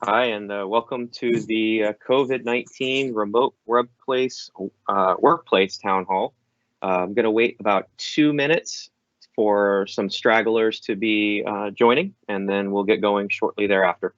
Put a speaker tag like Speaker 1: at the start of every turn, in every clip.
Speaker 1: Hi, and welcome to the COVID-19 remote workplace town hall. I'm going to wait about 2 minutes for some stragglers to be joining, and then we'll get going shortly thereafter.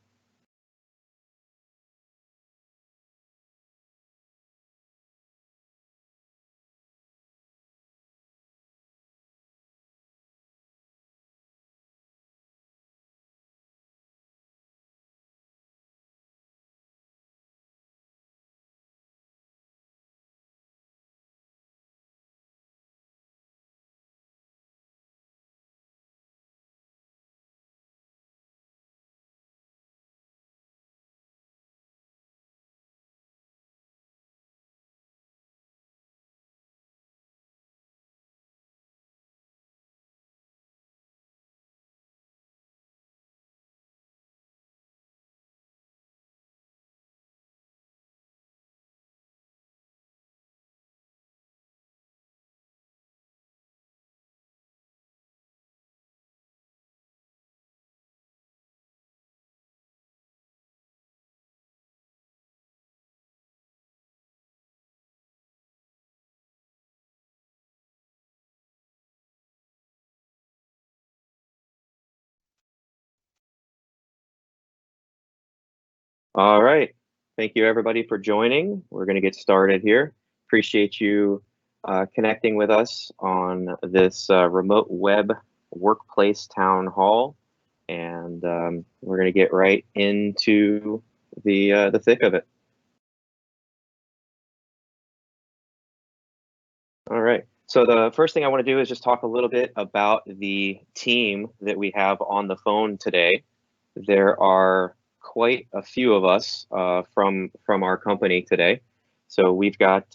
Speaker 1: All right. Thank you, everybody, for joining. We're going to get started here. Appreciate you connecting with us on this remote web workplace town hall. And we're going to get right into the thick of it. All right. So the first thing I want to do is just talk a little bit about the team that we have on the phone today. There are quite a few of us from our company today. So we've got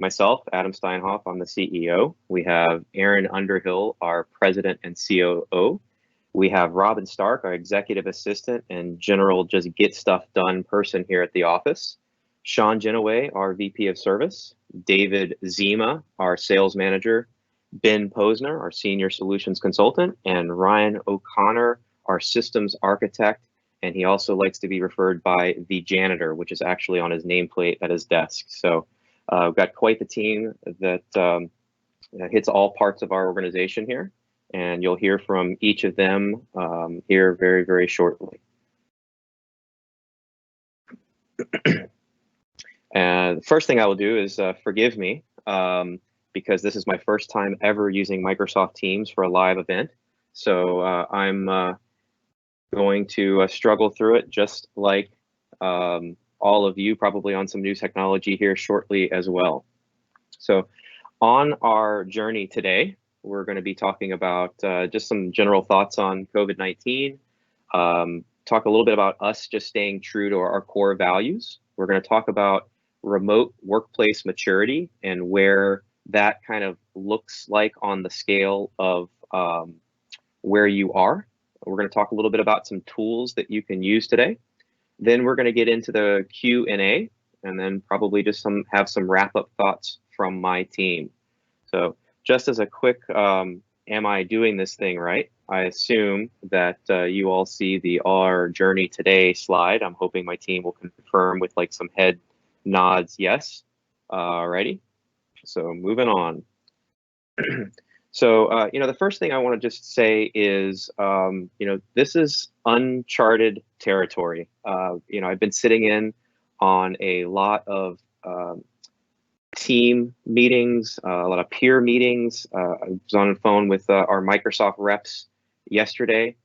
Speaker 1: myself, Adam Steinhoff, I'm the CEO. We have Aaron Underhill, our president and COO. We have Robin Stark, our executive assistant and general just get stuff done person here at the office. Sean Genoway, our VP of service. David Zima, our sales manager. Ben Posner, our senior solutions consultant. And Ryan O'Connor, our systems architect. And he also likes to be referred by the janitor, which is actually on his nameplate at his desk. So we've got quite the team that hits all parts of our organization here. And you'll hear from each of them here very, very shortly. And the first thing I will do is forgive me, because this is my first time ever using Microsoft Teams for a live event. So I'm going to struggle through it just like all of you, probably on some new technology here shortly as well. So on our journey today, we're going to be talking about just some general thoughts on COVID-19, talk a little bit about us just staying true to our core values. We're going to talk about remote workplace maturity and where that kind of looks like on the scale of where you are. We're going to talk a little bit about some tools that you can use today. Then we're going to get into the Q&A, and then probably just have some wrap-up thoughts from my team. So just as a quick, am I doing this thing right? I assume that you all see the our journey today slide. I'm hoping my team will confirm with like some head nods, yes. Alrighty, so moving on. So, the first thing I want to just say is, this is uncharted territory. I've been sitting in on a lot of team meetings, a lot of peer meetings. I was on the phone with our Microsoft reps yesterday,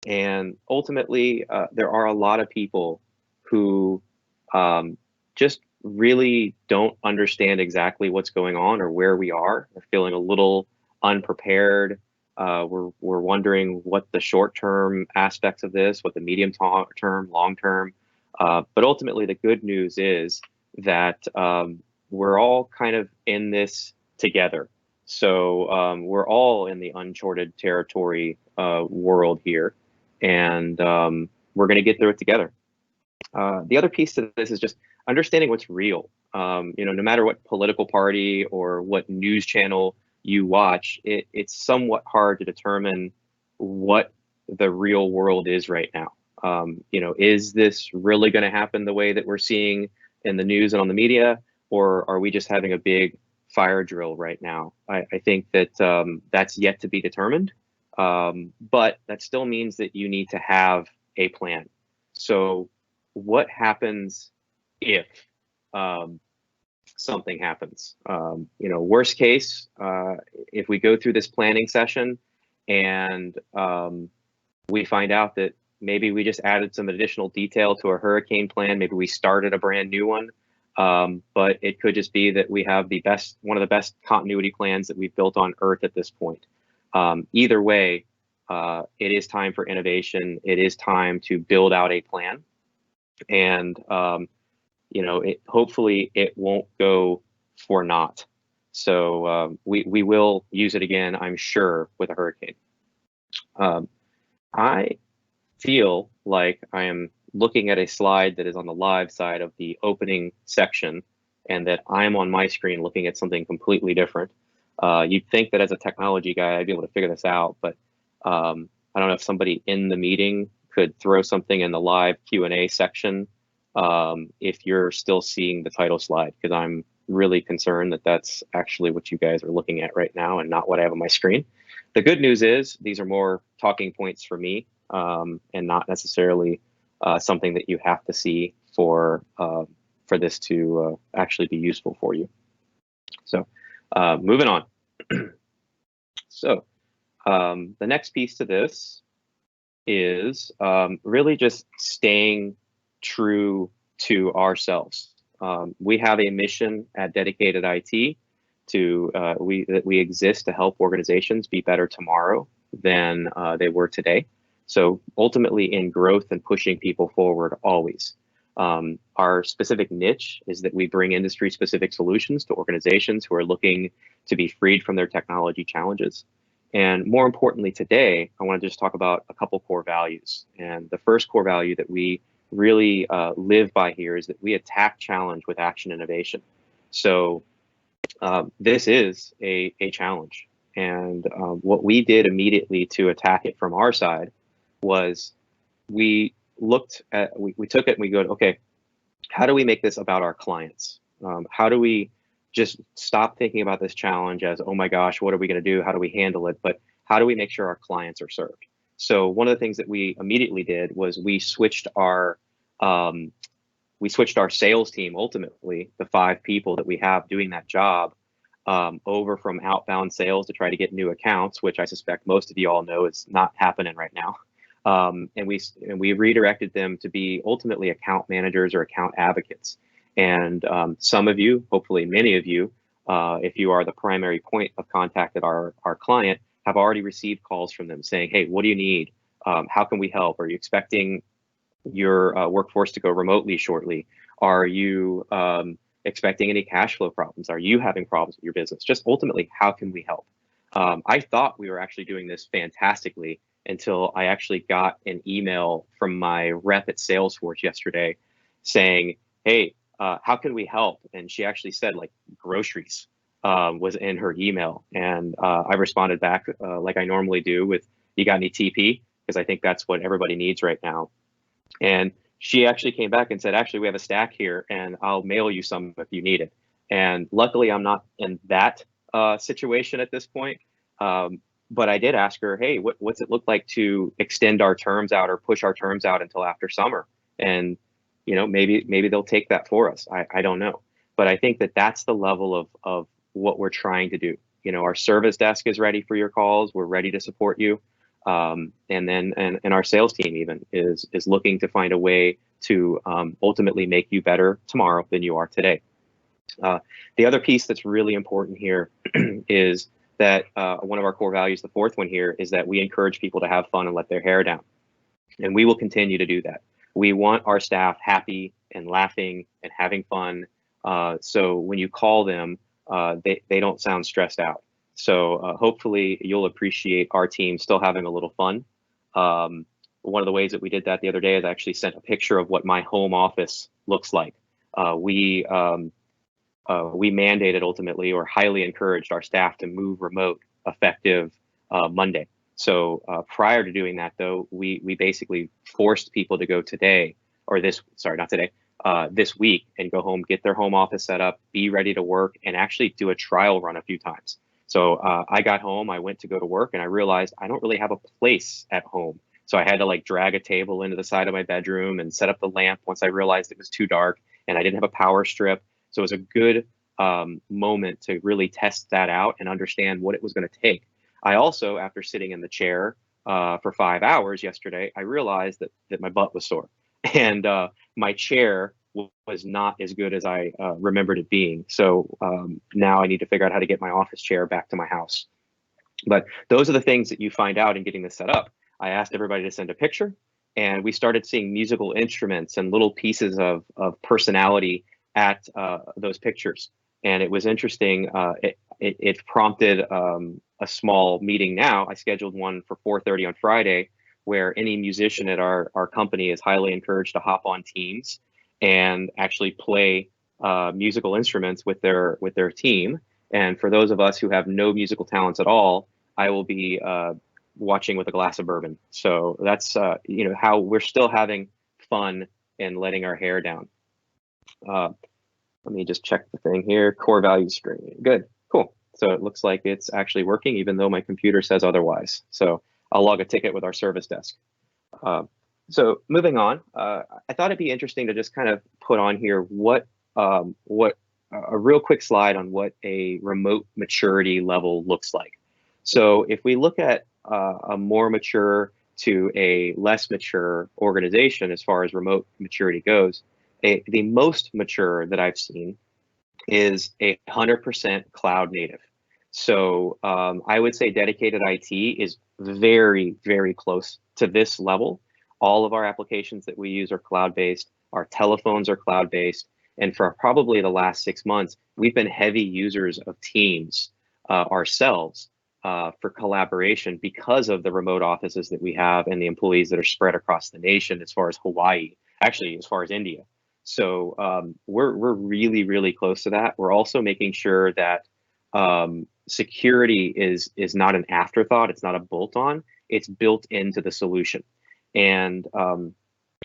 Speaker 1: and ultimately, there are a lot of people who just really don't understand exactly what's going on or where we are. They're feeling a little unprepared. We're wondering what the short-term aspects of this, what the medium-term, long-term. But ultimately, the good news is that we're all kind of in this together. So we're all in the uncharted territory world here, and we're going to get through it together. The other piece to this is just understanding what's real. No matter what political party or what news channel you watch, it's somewhat hard to determine what the real world is right now. Is this really going to happen the way that we're seeing in the news and on the media, or are we just having a big fire drill right now? I think that that's yet to be determined, but that still means that you need to have a plan. So what happens if something happens? Worst case, if we go through this planning session and we find out that maybe we just added some additional detail to a hurricane plan, maybe we started a brand new one, but it could just be that we have one of the best continuity plans that we've built on Earth at this point. Either way, it is time for innovation. It is time to build out a plan, and hopefully it won't go for naught. So we will use it again, I'm sure, with a hurricane. I feel like I am looking at a slide that is on the live side of the opening section, and that I'm on my screen looking at something completely different. You'd think that as a technology guy, I'd be able to figure this out, but I don't know if somebody in the meeting could throw something in the live Q&A section if you're still seeing the title slide, because I'm really concerned that that's actually what you guys are looking at right now and not what I have on my screen. The good news is these are more talking points for me, and not necessarily something that you have to see for this to actually be useful for you. So moving on. So the next piece to this is really just staying true to ourselves. We have a mission at Dedicated IT that we exist to help organizations be better tomorrow than they were today. So ultimately in growth and pushing people forward always. Our specific niche is that we bring industry specific solutions to organizations who are looking to be freed from their technology challenges. And more importantly today, I want to just talk about a couple core values. And the first core value that we really live by here is that we attack challenge with action innovation. So this is a challenge. And what we did immediately to attack it from our side was we took it and we go, okay, how do we make this about our clients? How do we just stop thinking about this challenge as, oh my gosh, what are we going to do? How do we handle it? But how do we make sure our clients are served? So one of the things that we immediately did was we switched our sales team, ultimately, the 5 people that we have doing that job, over from outbound sales to try to get new accounts, which I suspect most of you all know is not happening right now. And we redirected them to be ultimately account managers or account advocates. And some of you, hopefully many of you, if you are the primary point of contact at our client, have already received calls from them saying, hey, what do you need? How can we help? Are you expecting your workforce to go remotely shortly? Are you expecting any cash flow problems? Are you having problems with your business? Just ultimately, how can we help? I thought we were actually doing this fantastically until I actually got an email from my rep at Salesforce yesterday saying, hey, how can we help? And she actually said like groceries was in her email. And I responded back like I normally do with, you got any TP? Because I think that's what everybody needs right now. And she actually came back and said, actually, we have a stack here and I'll mail you some if you need it. And luckily, I'm not in that situation at this point. But I did ask her, hey, what's it look like to extend our terms out or push our terms out until after summer? And, maybe they'll take that for us. I don't know. But I think that that's the level of what we're trying to do. Our service desk is ready for your calls. We're ready to support you. And our sales team even is looking to find a way to ultimately make you better tomorrow than you are today. The other piece that's really important here is that one of our core values, the fourth one here, is that we encourage people to have fun and let their hair down. And we will continue to do that. We want our staff happy and laughing and having fun. So when you call them, they don't sound stressed out. So hopefully you'll appreciate our team still having a little fun. One of the ways that we did that the other day is I actually sent a picture of what my home office looks like. We mandated ultimately or highly encouraged our staff to move remote effective Monday. So prior to doing that, though, we basically forced people to go today, or this, sorry, not today, this week, and go home, get their home office set up, be ready to work, and actually do a trial run a few times. So I got home, I went to go to work, and I realized I don't really have a place at home. So I had to like drag a table into the side of my bedroom and set up the lamp once I realized it was too dark and I didn't have a power strip. So it was a good moment to really test that out and understand what it was going to take. I also, after sitting in the chair for 5 hours yesterday, I realized that my butt was sore and my chair was not as good as I remembered it being. So now I need to figure out how to get my office chair back to my house. But those are the things that you find out in getting this set up. I asked everybody to send a picture, and we started seeing musical instruments and little pieces of personality at those pictures. And it was interesting. It prompted a small meeting now. I scheduled one for 4:30 on Friday, where any musician at our company is highly encouraged to hop on Teams and actually play musical instruments with their team. And for those of us who have no musical talents at all, I will be watching with a glass of bourbon. So that's how we're still having fun and letting our hair down. Let me just check the thing here. Core value screen. Good. Cool. So it looks like it's actually working, even though my computer says otherwise. So I'll log a ticket with our service desk. So moving on, I thought it'd be interesting to just kind of put on here what a real quick slide on what a remote maturity level looks like. So if we look at a more mature to a less mature organization as far as remote maturity goes, the most mature that I've seen is 100% cloud native. So I would say dedicated IT is very, very close to this level. All of our applications that we use are cloud-based. Our telephones are cloud-based. And for probably the last 6 months, we've been heavy users of Teams ourselves for collaboration because of the remote offices that we have and the employees that are spread across the nation as far as Hawaii, actually as far as India. So we're really, really close to that. We're also making sure that security is not an afterthought. It's not a bolt-on. It's built into the solution. And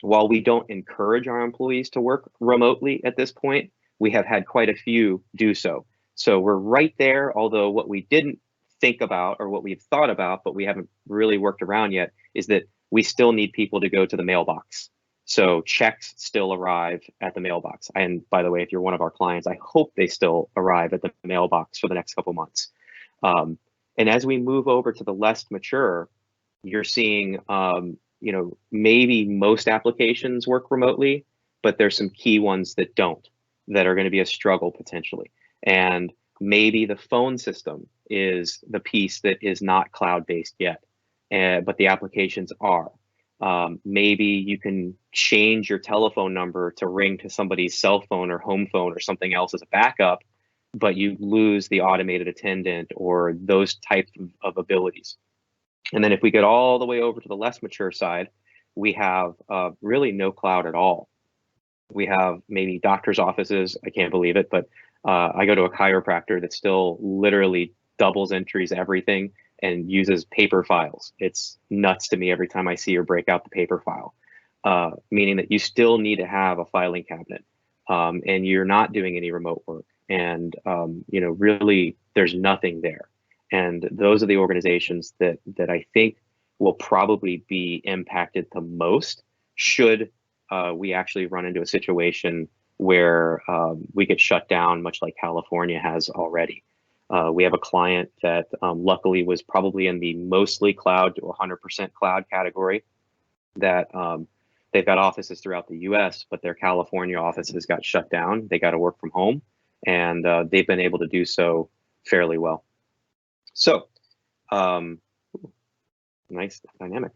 Speaker 1: while we don't encourage our employees to work remotely at this point, we have had quite a few do so. So we're right there, although what we didn't think about or what we've thought about, but we haven't really worked around yet, is that we still need people to go to the mailbox. So checks still arrive at the mailbox. And by the way, if you're one of our clients, I hope they still arrive at the mailbox for the next couple months. And as we move over to the less mature, you're seeing, maybe most applications work remotely, but there's some key ones that don't, that are going to be a struggle potentially. And maybe the phone system is the piece that is not cloud-based yet, but the applications are. Maybe you can change your telephone number to ring to somebody's cell phone or home phone or something else as a backup, but you lose the automated attendant or those types of abilities. And then if we get all the way over to the less mature side, we have really no cloud at all. We have maybe doctor's offices. I can't believe it, but I go to a chiropractor that still literally doubles entries everything and uses paper files. It's nuts to me every time I see her break out the paper file, meaning that you still need to have a filing cabinet and you're not doing any remote work. And, really there's nothing there. And those are the organizations that I think will probably be impacted the most should we actually run into a situation where we get shut down, much like California has already. We have a client that luckily was probably in the mostly cloud to 100% cloud category, that they've got offices throughout the US, but their California offices got shut down. They got to work from home, and they've been able to do so fairly well. So, nice dynamic.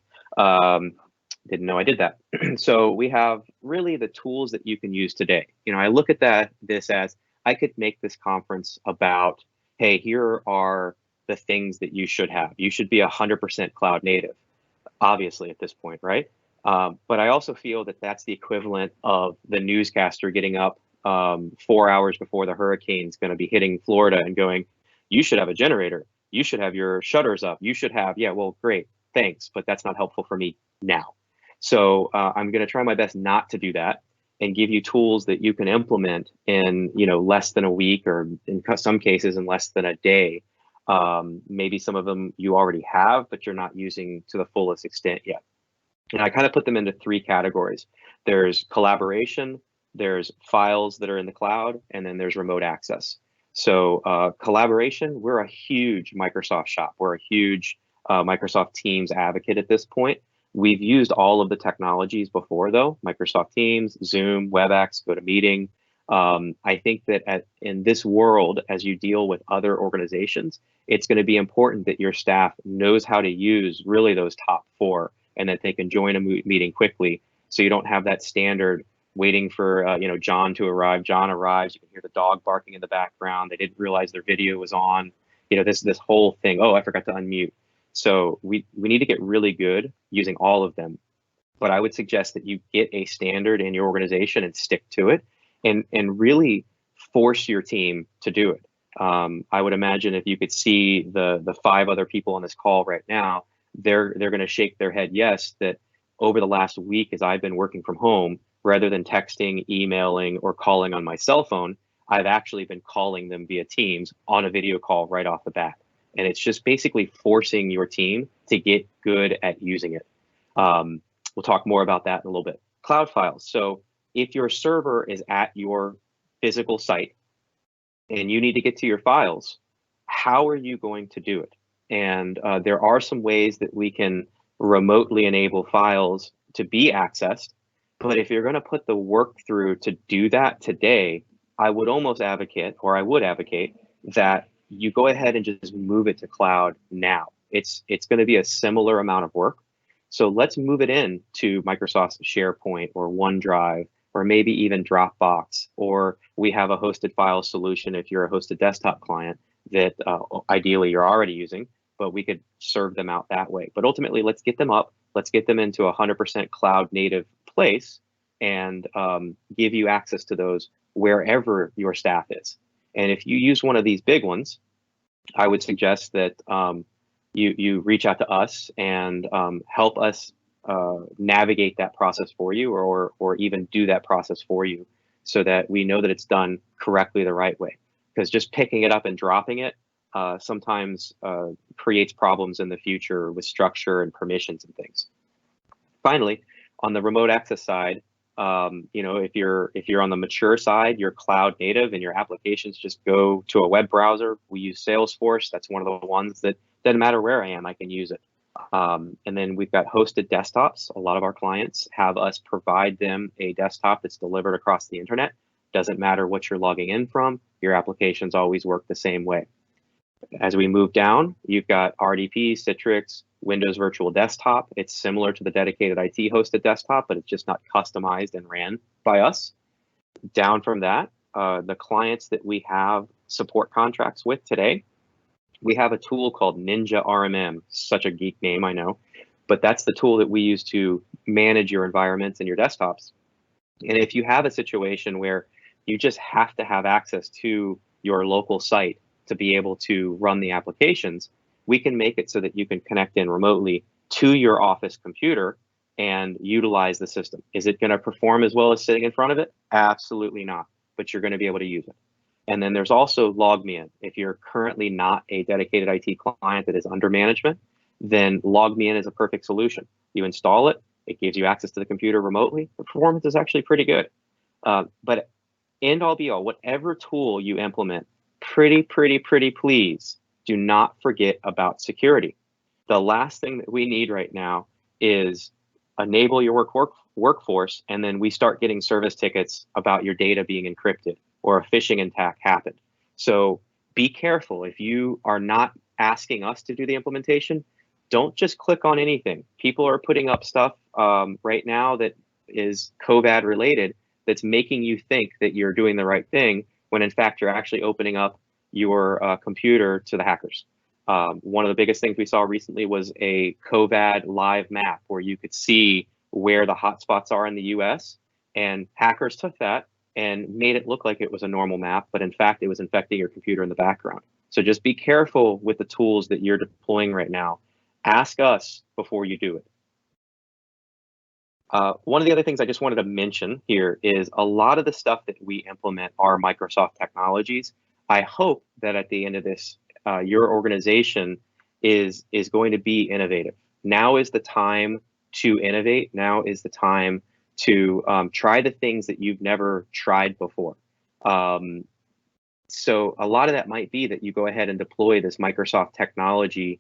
Speaker 1: Didn't know I did that. So we have really the tools that you can use today. I look at this as I could make this conference about, hey, here are the things that you should have. You should be 100% cloud native, obviously at this point, right? But I also feel that that's the equivalent of the newscaster getting up 4 hours before the hurricane's going to be hitting Florida and going, you should have a generator. you should have your shutters up. You should have, yeah, well, great, thanks, but that's not helpful for me now. So I'm going to try my best not to do that and give you tools that you can implement in, less than a week, or in some cases in less than a day. Maybe some of them you already have, but you're not using to the fullest extent yet. And I kind of put them into three categories. There's collaboration, there's files that are in the cloud, and then there's remote access. So collaboration, we're a huge Microsoft shop. We're a huge Microsoft Teams advocate at this point. We've used all of the technologies before, though: Microsoft Teams, Zoom, WebEx, GoToMeeting. I think that in this world, as you deal with other organizations, it's going to be important that your staff knows how to use really those top four, and that they can join a meeting quickly, so you don't have that standard waiting for John to arrive. John arrives, you can hear the dog barking in the background. They didn't realize their video was on. This whole thing. Oh, I forgot to unmute. So we need to get really good using all of them. But I would suggest that you get a standard in your organization and stick to it, and really force your team to do it. I would imagine if you could see the five other people on this call right now, they're going to shake their head yes, that over the last week, as I've been working from home, rather than texting, emailing, or calling on my cell phone, I've actually been calling them via Teams on a video call right off the bat. And it's just basically forcing your team to get good at using it. We'll talk more about that in a little bit. Cloud files. So if your server is at your physical site and you need to get to your files, how are you going to do it? And there are some ways that we can remotely enable files to be accessed. But if you're going to put the work through to do that today, I would advocate that you go ahead and just move it to cloud now. It's going to be a similar amount of work. So let's move it in to Microsoft's SharePoint or OneDrive, or maybe even Dropbox, or we have a hosted file solution if you're a hosted desktop client that ideally you're already using, but we could serve them out that way. But ultimately, let's get them up. Let's get them into a 100% cloud native place, and give you access to those wherever your staff is. And if you use one of these big ones, I would suggest that you reach out to us and help us navigate that process for you, or even do that process for you, so that we know that it's done correctly the right way. Because just picking it up and dropping it sometimes creates problems in the future with structure and permissions and things. Finally, on the remote access side, if you're on the mature side, you're cloud native and your applications just go to a web browser. We use Salesforce. That's one of the ones that doesn't matter where I am, I can use it. And then we've got hosted desktops. A lot of our clients have us provide them a desktop that's delivered across the internet. Doesn't matter what you're logging in from, your applications always work the same way. As we move down, you've got RDP, Citrix, Windows Virtual Desktop. It's similar to the dedicated IT hosted desktop, but it's just not customized and ran by us. Down from that, the clients that we have support contracts with today, we have a tool called Ninja RMM. Such a geek name, I know, but that's the tool that we use to manage your environments and your desktops. And if you have a situation where you just have to have access to your local site to be able to run the applications, we can make it so that you can connect in remotely to your office computer and utilize the system. Is it going to perform as well as sitting in front of it? Absolutely not, but you're going to be able to use it. And then there's also LogMeIn. If you're currently not a dedicated IT client that is under management, then LogMeIn is a perfect solution. You install it, it gives you access to the computer remotely. The performance is actually pretty good. But end all be all, whatever tool you implement, pretty please do not forget about security. The last thing that we need right now is enable your workforce, and then we start getting service tickets about your data being encrypted or a phishing attack happened. So be careful. If you are not asking us to do the implementation, don't just click on anything. People are putting up stuff right now that is COVID related that's making you think that you're doing the right thing, when in fact you're actually opening up your computer to the hackers. One of the biggest things we saw recently was a COVID live map where you could see where the hotspots are in the US, and hackers took that and made it look like it was a normal map, but in fact it was infecting your computer in the background. So just be careful with the tools that you're deploying right now. Ask us before you do it. One of the other things I just wanted to mention here is a lot of the stuff that we implement are Microsoft technologies. I hope that at the end of this, your organization is going to be innovative. Now is the time to innovate. Now is the time to try the things that you've never tried before. So a lot of that might be that you go ahead and deploy this Microsoft technology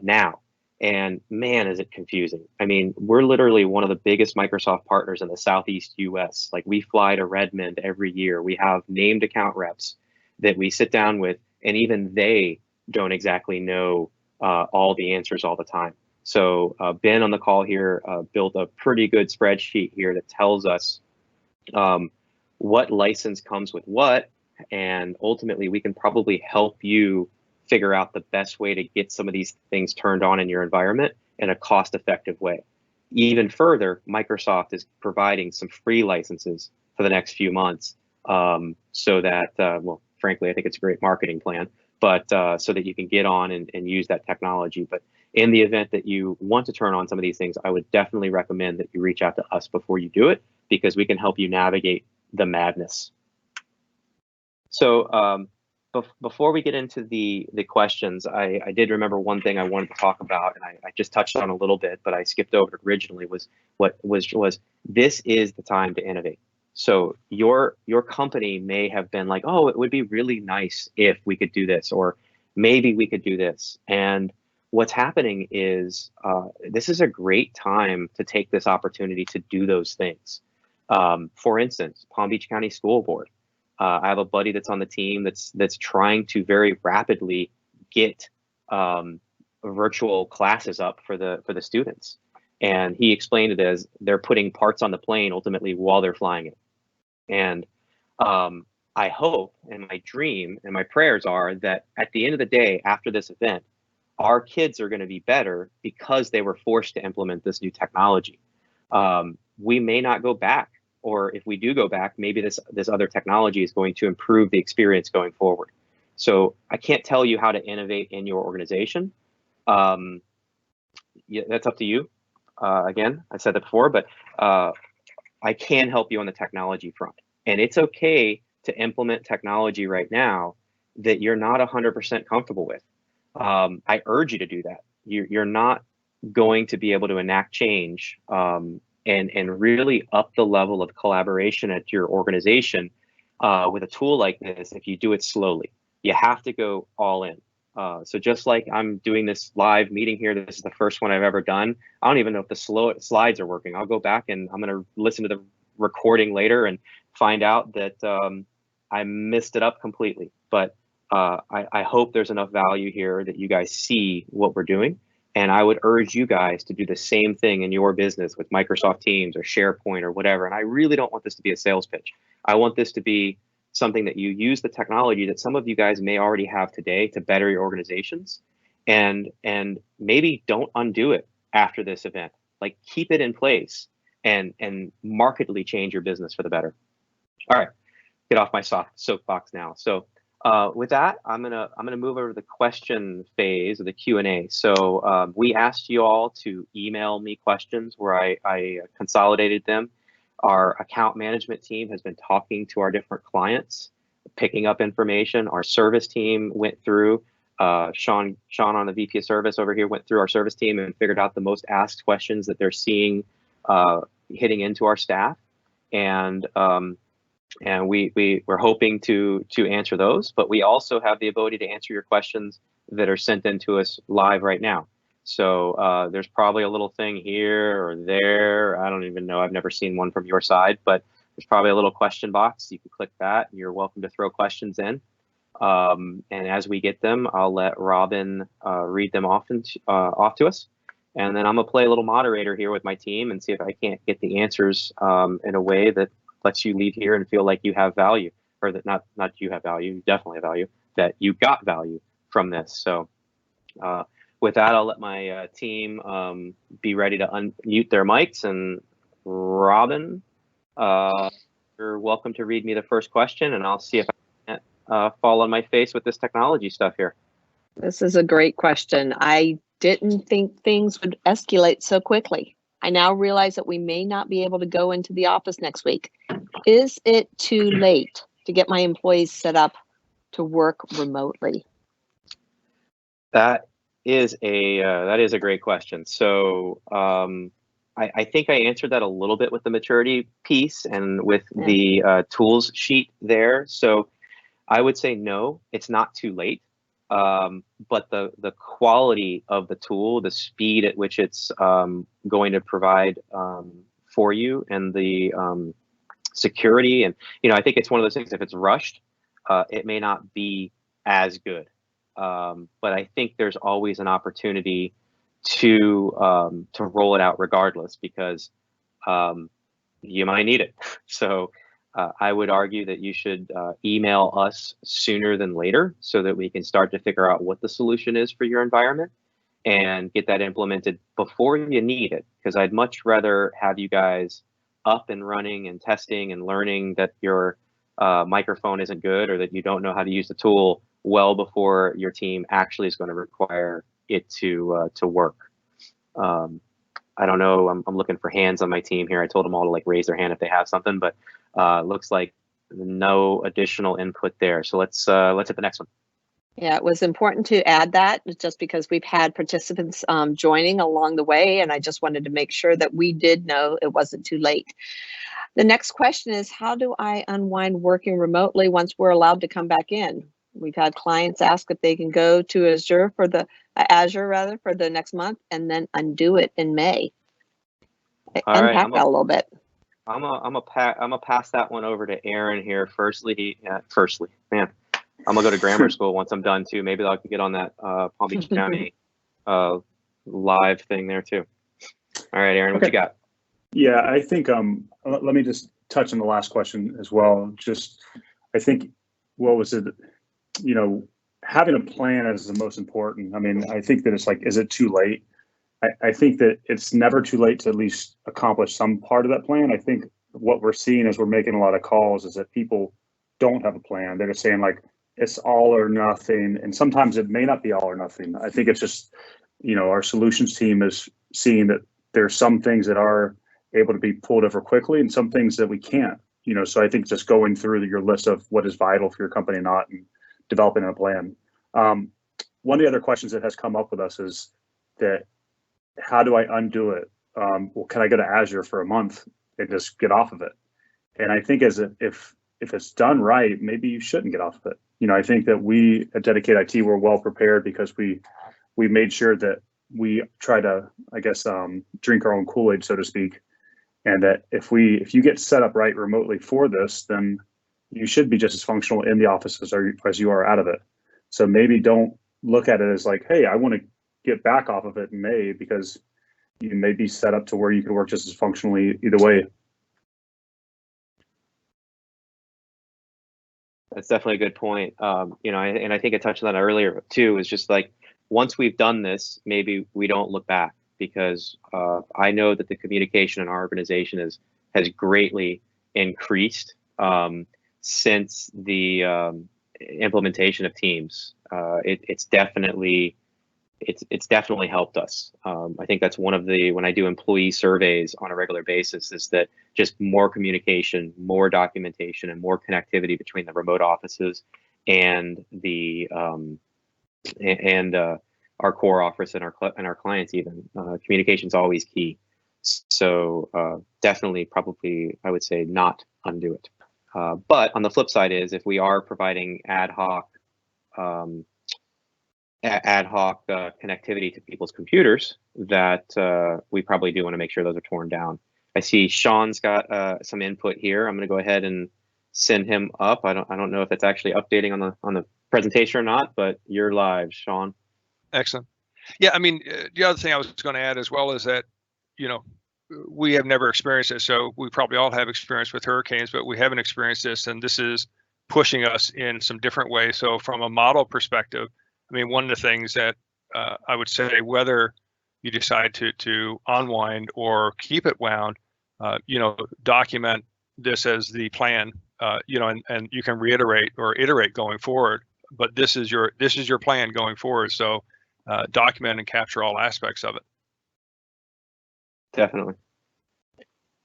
Speaker 1: now. And man, is it confusing. I mean, we're literally one of the biggest Microsoft partners in the Southeast US. Like, we fly to Redmond every year. We have named account reps that we sit down with, and even they don't exactly know all the answers all the time. So Ben on the call here built a pretty good spreadsheet here that tells us what license comes with what, and ultimately we can probably help you figure out the best way to get some of these things turned on in your environment in a cost-effective way. Even further, Microsoft is providing some free licenses for the next few months, so that, well, frankly, I think it's a great marketing plan, but so that you can get on and use that technology. But in the event that you want to turn on some of these things, I would definitely recommend that you reach out to us before you do it, because we can help you navigate the madness. So before we get into the questions, I did remember one thing I wanted to talk about, and I just touched on a little bit, but I skipped over it originally, was this is the time to innovate. So your company may have been like, oh, it would be really nice if we could do this, or maybe we could do this. And what's happening is this is a great time to take this opportunity to do those things. For instance, Palm Beach County School Board. I have a buddy that's on the team that's trying to very rapidly get virtual classes up for the students, and he explained it as they're putting parts on the plane ultimately while they're flying it. And I hope, and my dream and my prayers are that at the end of the day, after this event, our kids are going to be better because they were forced to implement this new technology. We may not go back. Or if we do go back, maybe this other technology is going to improve the experience going forward. So I can't tell you how to innovate in your organization. Yeah, that's up to you. Again, I said that before, but I can help you on the technology front. And it's okay to implement technology right now that you're not 100% comfortable with. I urge you to do that. You're not going to be able to enact change and really up the level of collaboration at your organization with a tool like this if you do it slowly. You have to go all in. So just like I'm doing this live meeting here, this is the first one I've ever done. I don't even know if the slides are working. I'll go back and I'm going to listen to the recording later and find out that I messed it up completely. But I hope there's enough value here that you guys see what we're doing. And I would urge you guys to do the same thing in your business with Microsoft Teams or SharePoint or whatever. And I really don't want this to be a sales pitch. I want this to be something that you use the technology that some of you guys may already have today to better your organizations, and maybe don't undo it after this event. Like, keep it in place and markedly change your business for the better. All right, get off my soapbox now. So with that, I'm gonna move over to the question phase of the Q&A. So we asked you all to email me questions where I consolidated them. Our account management team has been talking to our different clients, picking up information. Our service team went through, Sean on the VP of service over here went through our service team and figured out the most asked questions that they're seeing hitting into our staff. And we're hoping to answer those, but we also have the ability to answer your questions that are sent in to us live right now. So there's probably a little thing here or there. I don't even know. I've never seen one from your side, but there's probably a little question box. You can click that. And you're welcome to throw questions in. And as we get them, I'll let Robin read them off to us. And then I'm gonna play a little moderator here with my team and see if I can't get the answers in a way that lets you leave here and feel like you have value, or that not you have value, you definitely have value, that you got value from this. So with that, I'll let my team be ready to unmute their mics. And Robin, you're welcome to read me the first question, and I'll see if I can fall on my face with this technology stuff here?
Speaker 2: This is a great question. I didn't think things would escalate so quickly. I now realize that we may not be able to go into the office next week. Is it too late to get my employees set up to work remotely?
Speaker 1: That is a great question. So I think I answered that a little bit with the maturity piece and with the tools sheet there. So I would say no, it's not too late. But the quality of the tool, the speed at which it's going to provide for you, and the security, and I think it's one of those things. If it's rushed, it may not be as good. But I think there's always an opportunity to roll it out regardless, because you might need it. So I would argue that you should email us sooner than later so that we can start to figure out what the solution is for your environment and get that implemented before you need it. Because I'd much rather have you guys up and running and testing and learning that your microphone isn't good or that you don't know how to use the tool well before your team actually is going to require it to work. I don't know. I'm looking for hands on my team here. I told them all to raise their hand if they have something, but looks like no additional input there. So let's hit the next one.
Speaker 2: Yeah, it was important to add that just because we've had participants joining along the way, and I just wanted to make sure that we did know it wasn't too late. The next question is, how do I unwind working remotely once we're allowed to come back in? We've had clients ask if they can go to Azure for the next month and then undo it in May. Unpack that a little bit.
Speaker 1: I'm gonna pass that one over to Aaron here. Firstly, man, I'm gonna go to grammar school once I'm done too. Maybe I can get on that Palm Beach County live thing there too. All right, Aaron, what you got?
Speaker 3: Yeah, I think let me just touch on the last question as well. I think what was it? Having a plan is the most important. I mean, I think that it's is it too late? I think that it's never too late to at least accomplish some part of that plan. I think what we're seeing as we're making a lot of calls is that people don't have a plan. They're just saying it's all or nothing. And sometimes it may not be all or nothing. I think it's just, our solutions team is seeing that there's some things that are able to be pulled over quickly and some things that we can't, so I think just going through your list of what is vital for your company or not and developing a plan. One of the other questions that has come up with us is that, how do I undo it? Well, can I go to Azure for a month and just get off of it? And I think if it's done right, maybe you shouldn't get off of it. I think that we at Dedicate IT were well prepared because we made sure that we try to, drink our own Kool-Aid, so to speak. And that if you get set up right remotely for this, then you should be just as functional in the office as you are out of it. So maybe don't look at it as hey, I want to get back off of it in May, because you may be set up to where you can work just as functionally either way.
Speaker 1: That's definitely a good point. And I think I touched on that earlier too. Is just once we've done this, maybe we don't look back, because I know that the communication in our organization has greatly increased since the implementation of Teams. It's definitely helped us. I think that's one of when I do employee surveys on a regular basis, is that just more communication, more documentation, and more connectivity between the remote offices and our core office and our clients even. Communication is always key. So definitely, probably, I would say not undo it. But on the flip side is, if we are providing ad hoc connectivity to people's computers, that we probably do want to make sure those are torn down. I see Sean's got some input here. I'm going to go ahead and send him up. I don't know if it's actually updating on the presentation or not, but you're live, Sean.
Speaker 4: Excellent. Yeah, I mean, the other thing I was going to add as well is that, we have never experienced this. So we probably all have experience with hurricanes, but we haven't experienced this, and this is pushing us in some different ways. So from a model perspective, I mean, one of the things that I would say, whether you decide to unwind or keep it wound, document this as the plan and you can reiterate or iterate going forward. But this is your plan going forward. So document and capture all aspects of it.
Speaker 1: Definitely.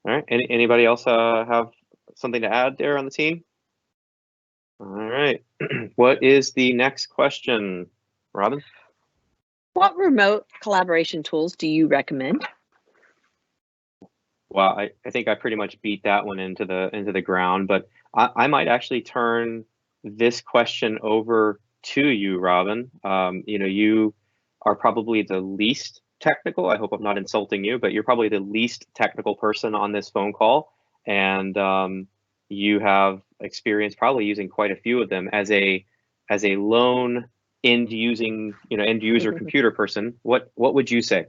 Speaker 1: All right. Anybody else have something to add there on the team? All right. What is the next question, Robin?
Speaker 2: What remote collaboration tools do you recommend?
Speaker 1: Well, I think I pretty much beat that one into the ground, but I might actually turn this question over to you, Robin. You are probably the least technical. I hope I'm not insulting you, but you're probably the least technical person on this phone call, and you have experience probably using quite a few of them as a lone end user computer person. What would you say?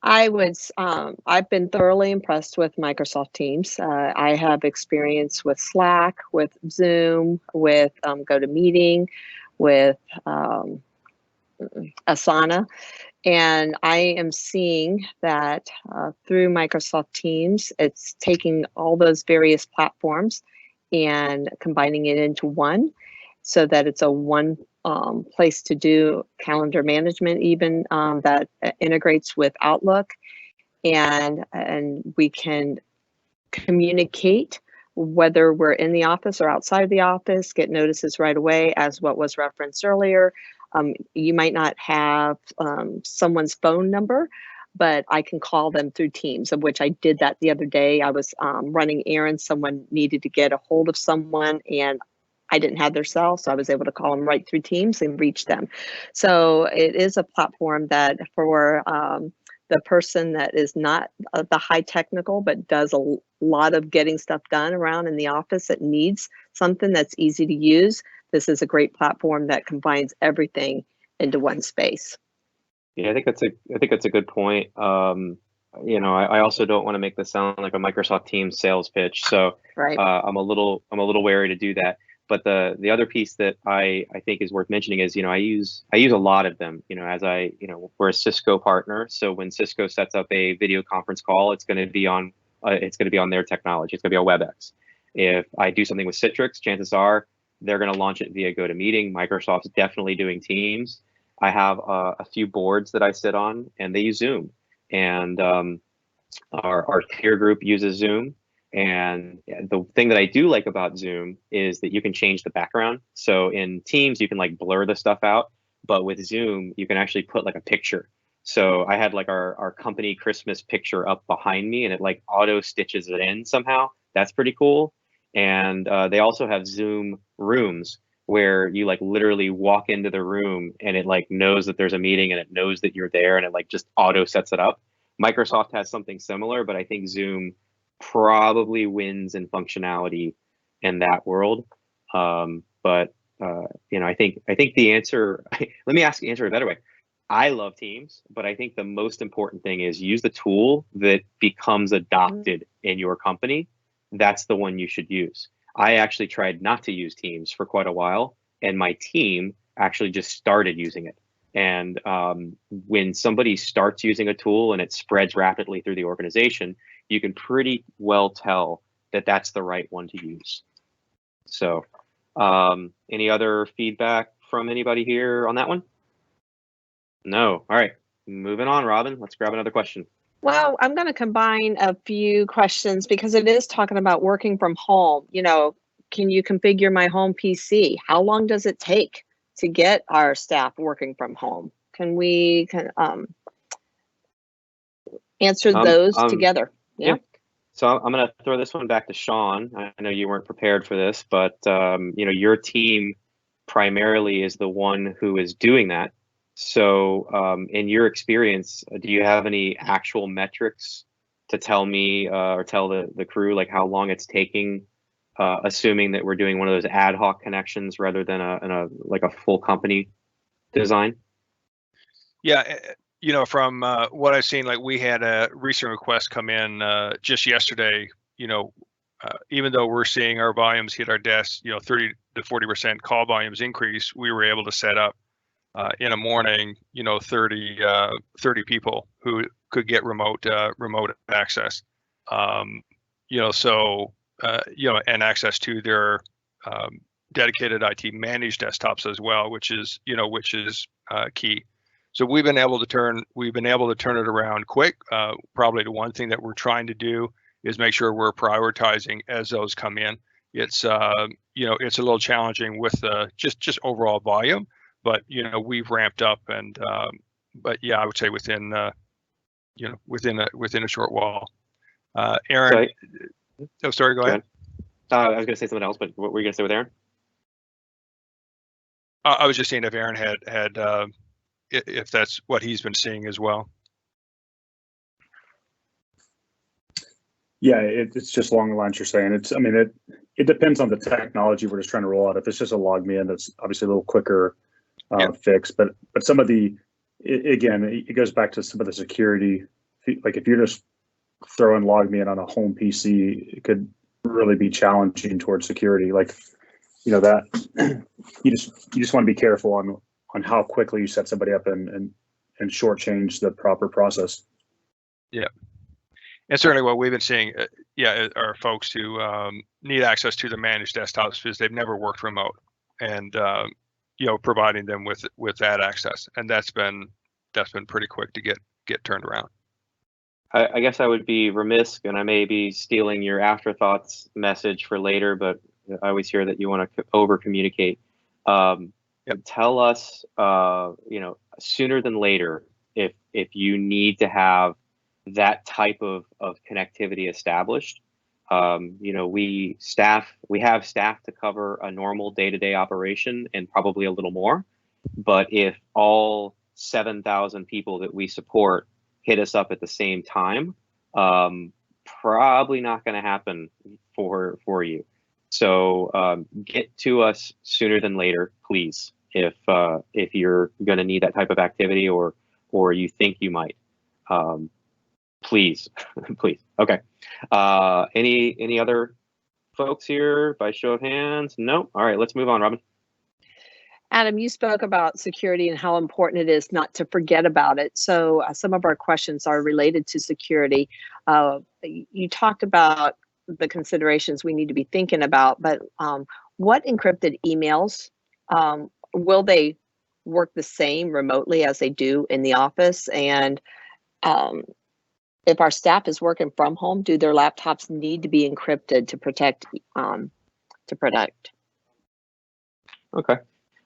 Speaker 2: I've been thoroughly impressed with Microsoft Teams. I have experience with Slack, with Zoom, with GoToMeeting, with Asana. And I am seeing that through Microsoft Teams, it's taking all those various platforms and combining it into one so that it's a one place to do calendar management, even that integrates with Outlook, and we can communicate whether we're in the office or outside of the office, get notices right away, as what was referenced earlier. You might not have someone's phone number, but I can call them through Teams, of which I did that the other day. I was running errands. Someone needed to get a hold of someone, and I didn't have their cell, so I was able to call them right through Teams and reach them. So it is a platform that for the person that is not the high technical, but does a lot of getting stuff done around in the office that needs something that's easy to use, this is a great platform that combines everything into one space.
Speaker 1: Yeah, I think that's a good point. I also don't want to make this sound like a Microsoft Teams sales pitch, so
Speaker 2: right.
Speaker 1: I'm a little wary to do that. But the other piece that I think is worth mentioning is, I use a lot of them, as we're a Cisco partner. So when Cisco sets up a video conference call, it's going to be on their technology. It's going to be on WebEx. If I do something with Citrix, chances are they're going to launch it via GoToMeeting. Microsoft's definitely doing Teams. I have a few boards that I sit on, and they use Zoom. And our peer group uses Zoom. And the thing that I do like about Zoom is that you can change the background. So in Teams, you can like blur the stuff out, but with Zoom, you can actually put like a picture. So I had like our company Christmas picture up behind me, and it like auto stitches it in somehow. That's pretty cool. And they also have Zoom rooms where you like literally walk into the room and it like knows that there's a meeting and it knows that you're there, and it like just auto sets it up. Microsoft has something similar, but I think Zoom probably wins in functionality in that world. I think the answer, let me answer it a better way. I love Teams, but I think the most important thing is use the tool that becomes adopted in your company. That's the one you should use. I actually tried not to use Teams for quite a while, and my team actually just started using it. And when somebody starts using a tool and it spreads rapidly through the organization, you can pretty well tell that that's the right one to use. So any other feedback from anybody here on that one? No. All right. Moving on, Robin. Let's grab another question.
Speaker 2: Well, I'm going to combine a few questions because it is talking about working from home. Can you configure my home PC? How long does it take to get our staff working from home? Can we answer those together? Yeah.
Speaker 1: So I'm going to throw this one back to Sean. I know you weren't prepared for this, but your team primarily is the one who is doing that. So in your experience, do you have any actual metrics to tell me or tell the crew like how long it's taking, assuming that we're doing one of those ad hoc connections rather than a full company design?
Speaker 4: Yeah. From what I've seen, like we had a recent request come in just yesterday, even though we're seeing our volumes hit our desk, 30 to 40% call volumes increase, we were able to set up in a morning, 30 people who could get remote access. So and access to their dedicated IT managed desktops as well, which is key. So we've been able to turn it around quick. Probably the one thing that we're trying to do is make sure we're prioritizing as those come in. It's it's a little challenging with just overall volume, but we've ramped up, and but yeah, I would say within a short while. Aaron, sorry, go ahead.
Speaker 1: I was going to say something else, but what were you going to say with Aaron?
Speaker 4: I was just saying if Aaron had if that's what he's been seeing as well.
Speaker 3: Yeah, it's just along the lines you're saying. It depends on the technology we're just trying to roll out. If it's just a log me in, that's obviously a little quicker fix. But some of it goes back to some of the security. Like if you're just throwing log me in on a home PC, it could really be challenging towards security. Like, that you just want to be careful on how quickly you set somebody up and shortchange the proper process.
Speaker 4: Yeah. And certainly what we've been seeing, are folks who need access to the managed desktops because they've never worked remote, and providing them with that access, and that's been pretty quick to get turned around.
Speaker 1: I guess I would be remiss, and I may be stealing your afterthoughts message for later, but I always hear that you want to over communicate. Tell us, sooner than later, if you need to have that type of connectivity established. We have staff to cover a normal day-to-day operation and probably a little more. But if all 7,000 people that we support hit us up at the same time, probably not going to happen for you. So get to us sooner than later, please, if you're going to need that type of activity or you think you might. Please. Okay. Any other folks here by show of hands? No. All right, let's move on, Robin.
Speaker 2: Adam, you spoke about security and how important it is not to forget about it. So some of our questions are related to security. You talked about the considerations we need to be thinking about, but what encrypted emails, will they work the same remotely as they do in the office? And if our staff is working from home, do their laptops need to be encrypted to protect?
Speaker 1: Okay.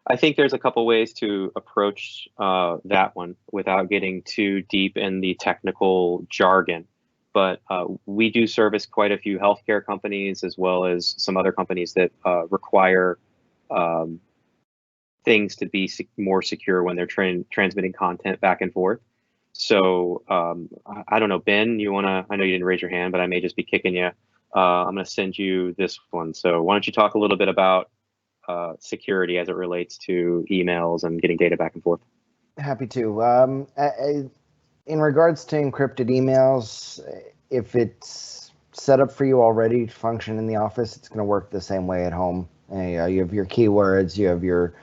Speaker 1: I think there's a couple ways to approach that one without getting too deep in the technical jargon. But we do service quite a few healthcare companies as well as some other companies that require things to be more secure when they're transmitting content back and forth. So I don't know, Ben, I know you didn't raise your hand, but I may just be kicking you. I'm going to send you this one. So why don't you talk a little bit about security as it relates to emails and getting data back and forth?
Speaker 5: Happy to. In regards to encrypted emails, if it's set up for you already to function in the office, it's going to work the same way at home. You have your keywords, you have your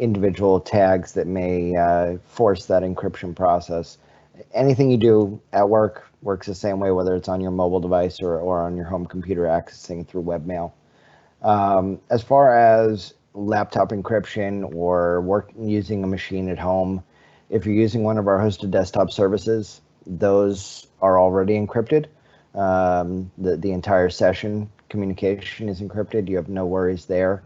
Speaker 5: individual tags that may force that encryption process. Anything you do at work works the same way, whether it's on your mobile device or on your home computer accessing through webmail. As far as laptop encryption or using a machine at home, if you're using one of our hosted desktop services, those are already encrypted. The entire session communication is encrypted. You have no worries there.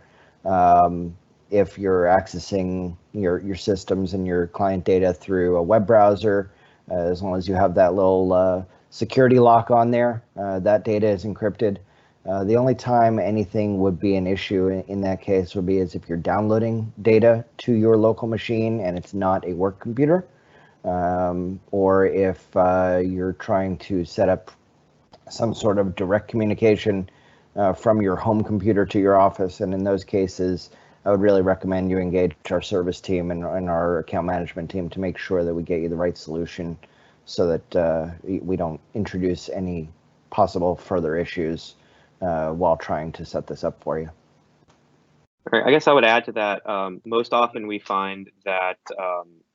Speaker 5: If you're accessing your systems and your client data through a web browser, as long as you have that little security lock on there, that data is encrypted. The only time anything would be an issue in that case would be as if you're downloading data to your local machine and it's not a work computer, or if you're trying to set up some sort of direct communication from your home computer to your office. And in those cases, I would really recommend you engage our service team and our account management team to make sure that we get you the right solution so that we don't introduce any possible further issues while trying to set this up for you.
Speaker 1: All right, I guess I would add to that. Most often we find that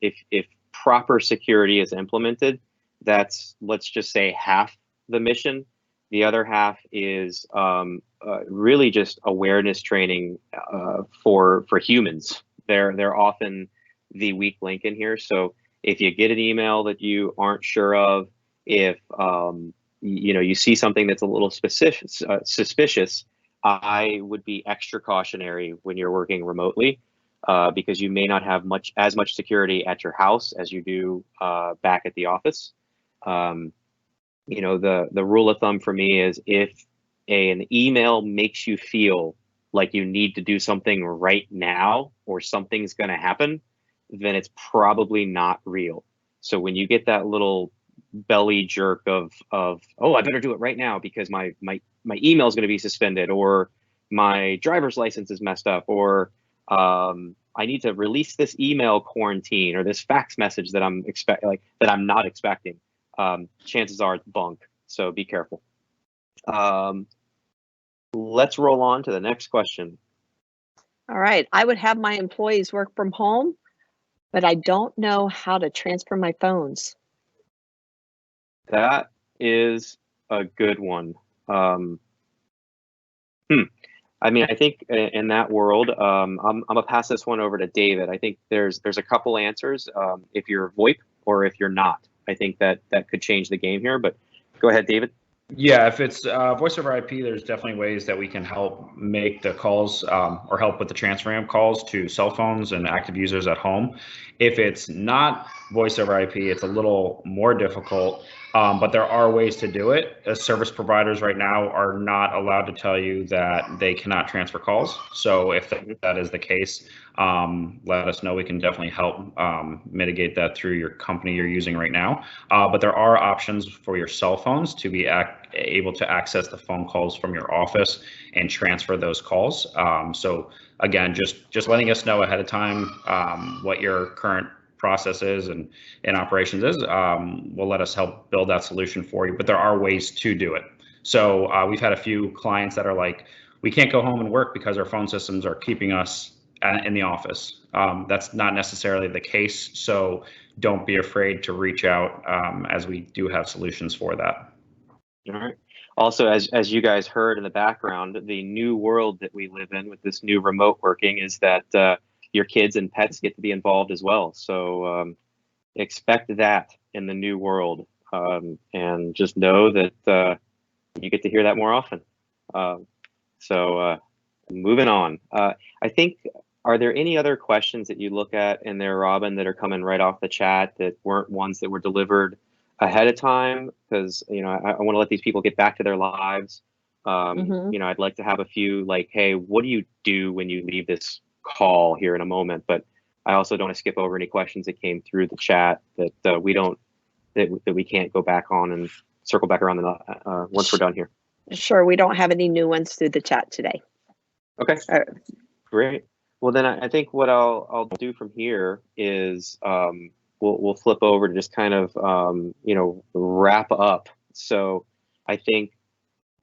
Speaker 1: if proper security is implemented, that's, let's just say, half the mission, The other half is really just awareness training for humans. They're often the weak link in here. So if you get an email that you aren't sure of, if you see something that's a little suspicious, I would be extra cautionary when you're working remotely, because you may not have as much security at your house as you do back at the office. The rule of thumb for me is if an email makes you feel like you need to do something right now or something's going to happen, then it's probably not real. So when you get that little belly jerk of oh, I better do it right now because my email is going to be suspended, or my driver's license is messed up, or I need to release this email quarantine or this fax message that I'm not expecting. Chances are it's bunk. So be careful. Let's roll on to the next question.
Speaker 2: All right. I would have my employees work from home, but I don't know how to transfer my phones.
Speaker 1: That is a good one. I mean, I think in that world, I'm gonna pass this one over to David. I think there's a couple answers. If you're VoIP or if you're not, I think that could change the game here. But go ahead, David.
Speaker 6: Yeah, if it's voice over IP, there's definitely ways that we can help make the calls or help with the transferring of calls to cell phones and active users at home. If it's not voice over IP, it's a little more difficult, but there are ways to do it. Service providers right now are not allowed to tell you that they cannot transfer calls. So if that is the case, let us know. We can definitely help mitigate that through your company you're using right now. But there are options for your cell phones to be able to access the phone calls from your office and transfer those calls. So again, just letting us know ahead of time what your current process is and operations is, will let us help build that solution for you. But there are ways to do it. So we've had a few clients that are like, we can't go home and work because our phone systems are keeping us in the office. That's not necessarily the case. So don't be afraid to reach out, as we do have solutions for that.
Speaker 1: All right. Also, as you guys heard in the background, the new world that we live in with this new remote working is that your kids and pets get to be involved as well. So expect that in the new world, and just know that you get to hear that more often. So moving on, I think, are there any other questions that you look at in there, Robin, that are coming right off the chat that weren't ones that were delivered ahead of time? Because I want to let these people get back to their lives. I'd like to have a few like, hey, what do you do when you leave this call here in a moment? But I also don't want to skip over any questions that came through the chat that we can't go back on and circle back around once we're done here.
Speaker 2: Sure, we don't have any new ones through the chat today.
Speaker 1: Okay, great. Well, then I think what I'll do from here is we'll flip over to just kind of wrap up. So I think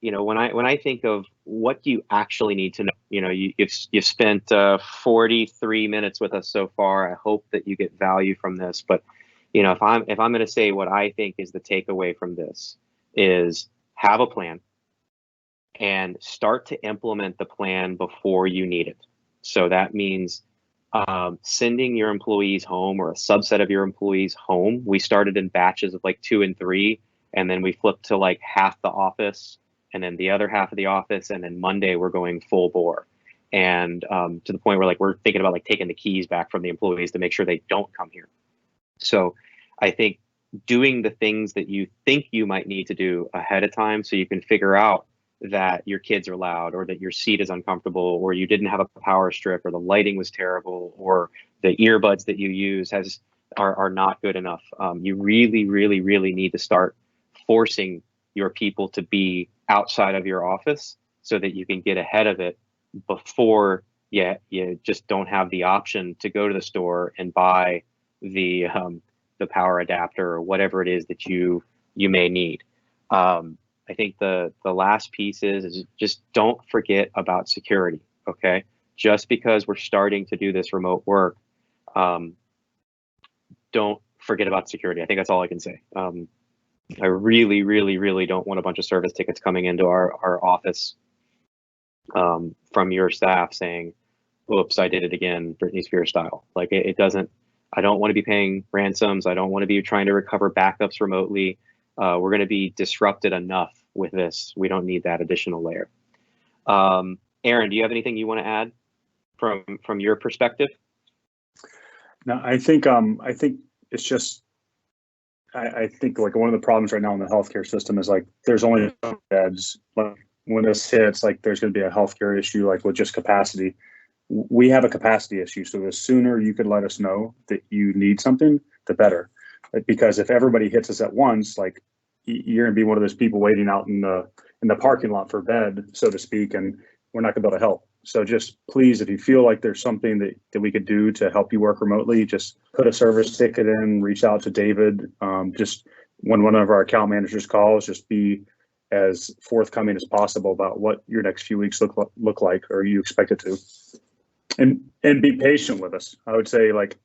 Speaker 1: when I think of what you actually need to know, you've spent 43 minutes with us so far. I hope that you get value from this. But if I'm going to say what I think is the takeaway from this is have a plan and start to implement the plan before you need it. So that means sending your employees home or a subset of your employees home. We started in batches of like 2 and 3, and then we flipped to like half the office and then the other half of the office. And then Monday we're going full bore. And to the point where like we're thinking about like taking the keys back from the employees to make sure they don't come here. So I think doing the things that you think you might need to do ahead of time so you can figure out that your kids are loud or that your seat is uncomfortable or you didn't have a power strip or the lighting was terrible or the earbuds that you use are not good enough. You really, really, really need to start forcing your people to be outside of your office so that you can get ahead of it before you just don't have the option to go to the store and buy the power adapter or whatever it is that you may need. I think the last piece is just don't forget about security, okay? Just because we're starting to do this remote work, don't forget about security. I think that's all I can say. I really, really, really don't want a bunch of service tickets coming into our office from your staff saying, "Oops, I did it again, Britney Spears style." Like it doesn't. I don't want to be paying ransoms. I don't want to be trying to recover backups remotely. We're going to be disrupted enough with this. We don't need that additional layer. Aaron, do you have anything you want to add from your perspective?
Speaker 3: No, I think it's just, I think like one of the problems right now in the healthcare system is like there's only beds. Like when this hits, like there's going to be a healthcare issue, like with just capacity. We have a capacity issue, so the sooner you could let us know that you need something, the better. Because if everybody hits us at once, like you're going to be one of those people waiting out in the parking lot for bed, so to speak, and we're not going to be able to help. So just please, if you feel like there's something that we could do to help you work remotely, just put a service ticket in, reach out to David. Just when one of our account managers calls, just be as forthcoming as possible about what your next few weeks look like, or you expect it to. And be patient with us. I would say like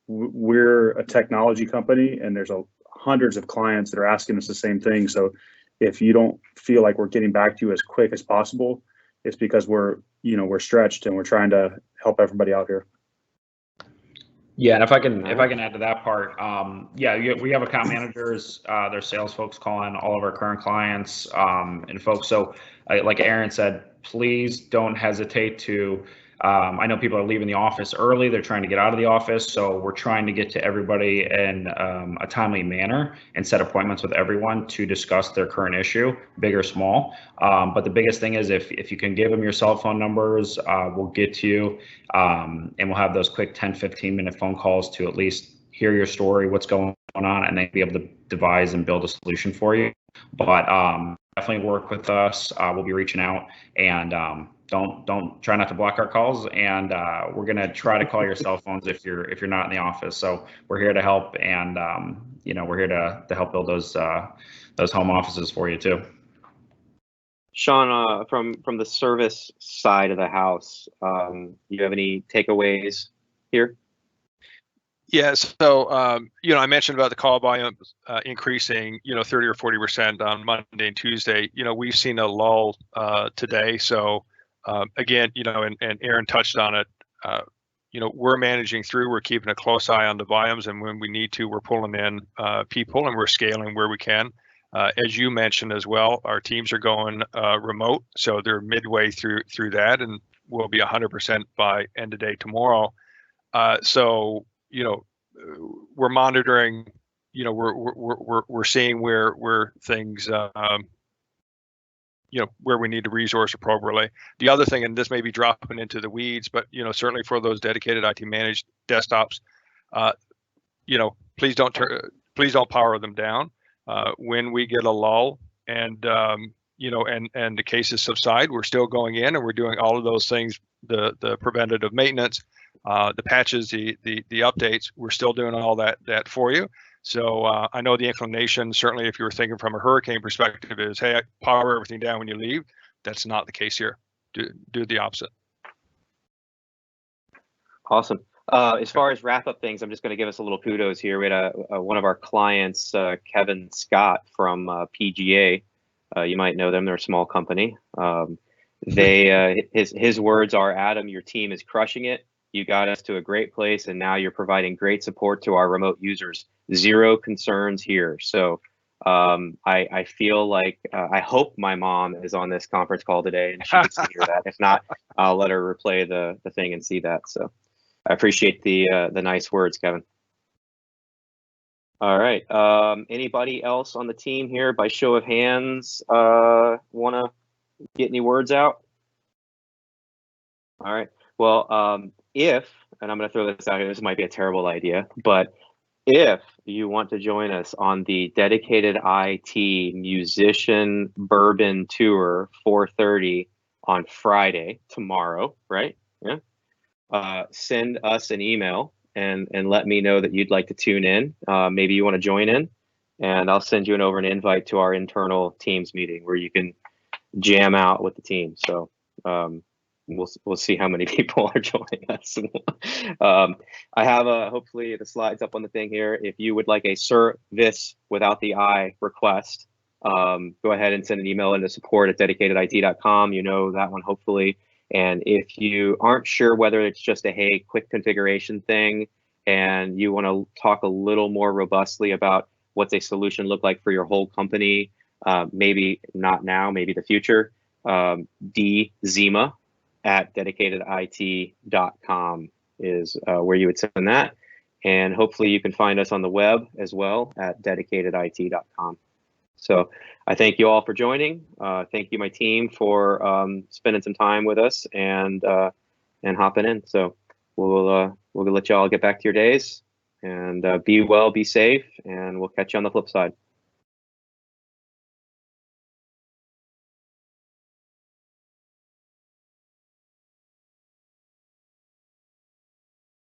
Speaker 3: we're a technology company and there's hundreds of clients that are asking us the same thing. So if you don't feel like we're getting back to you as quick as possible, it's because we're stretched and we're trying to help everybody out here.
Speaker 6: Yeah, and if I can add to that part, we have account managers, their sales folks calling all of our current clients and folks. So like Aaron said, please don't hesitate to. I know people are leaving the office early. They're trying to get out of the office. So we're trying to get to everybody in a timely manner and set appointments with everyone to discuss their current issue, big or small. But the biggest thing is if you can give them your cell phone numbers, we'll get to you and we'll have those quick 10, 15-minute phone calls to at least hear your story, what's going on, and then be able to devise and build a solution for you. But definitely work with us. We'll be reaching out and don't try not to block our calls, and we're gonna try to call your cell phones if you're not in the office. So we're here to help, and we're here to help build those home offices for you too.
Speaker 1: Sean, from the service side of the house, you have any takeaways here?
Speaker 4: Yeah, so I mentioned about the call volume increasing 30 or 40% on Monday and Tuesday. We've seen a lull today. So again, and Aaron touched on it. We're managing through. We're keeping a close eye on the volumes, and when we need to, we're pulling in people and we're scaling where we can. As you mentioned as well, our teams are going remote, so they're midway through that, and will be 100% by end of day tomorrow. So we're monitoring. We're seeing where things. Where we need to resource appropriately. The other thing, and this may be dropping into the weeds, but certainly for those dedicated IT managed desktops, please don't power them down. When we get a lull and and the cases subside, we're still going in and we're doing all of those things, the preventative maintenance, the patches, the updates. We're still doing all that for you. So I know the inclination, certainly if you were thinking from a hurricane perspective, is, hey, power everything down when you leave. That's not the case here. Do the opposite.
Speaker 1: Awesome. As far as wrap up things, I'm just going to give us a little kudos here. We had one of our clients, Kevin Scott from PGA. You might know them. They're a small company. His words are, Adam, your team is crushing it. You got us to a great place, and now you're providing great support to our remote users. Zero concerns here. So I feel like I hope my mom is on this conference call today and she gets to hear that. If not, I'll let her replay the thing and see that. So I appreciate the nice words, Kevin. All right. Anybody else on the team here, by show of hands, want to get any words out? All right. Well, and I'm going to throw this out here, this might be a terrible idea, but if you want to join us on the Dedicated IT Musician Bourbon Tour 4:30 on Friday, tomorrow, right? Yeah. Send us an email and let me know that you'd like to tune in. Maybe you want to join in, and I'll send you an invite to our internal Teams meeting where you can jam out with the team. So we'll see how many people are joining us. I have hopefully the slides up on the thing here. If you would like a service without the I request, go ahead and send an email into support@dedicatedit.com. You know that one, hopefully. And if you aren't sure whether it's just a, hey, quick configuration thing, and you want to talk a little more robustly about what's a solution look like for your whole company, maybe not now, maybe the future, dzima@dedicatedit.com is where you would send that. And hopefully you can find us on the web as well at dedicatedit.com. So I thank you all for joining. Thank you, my team, for spending some time with us and hopping in. So we'll let you all get back to your days, and be well, be safe, and we'll catch you on the flip side.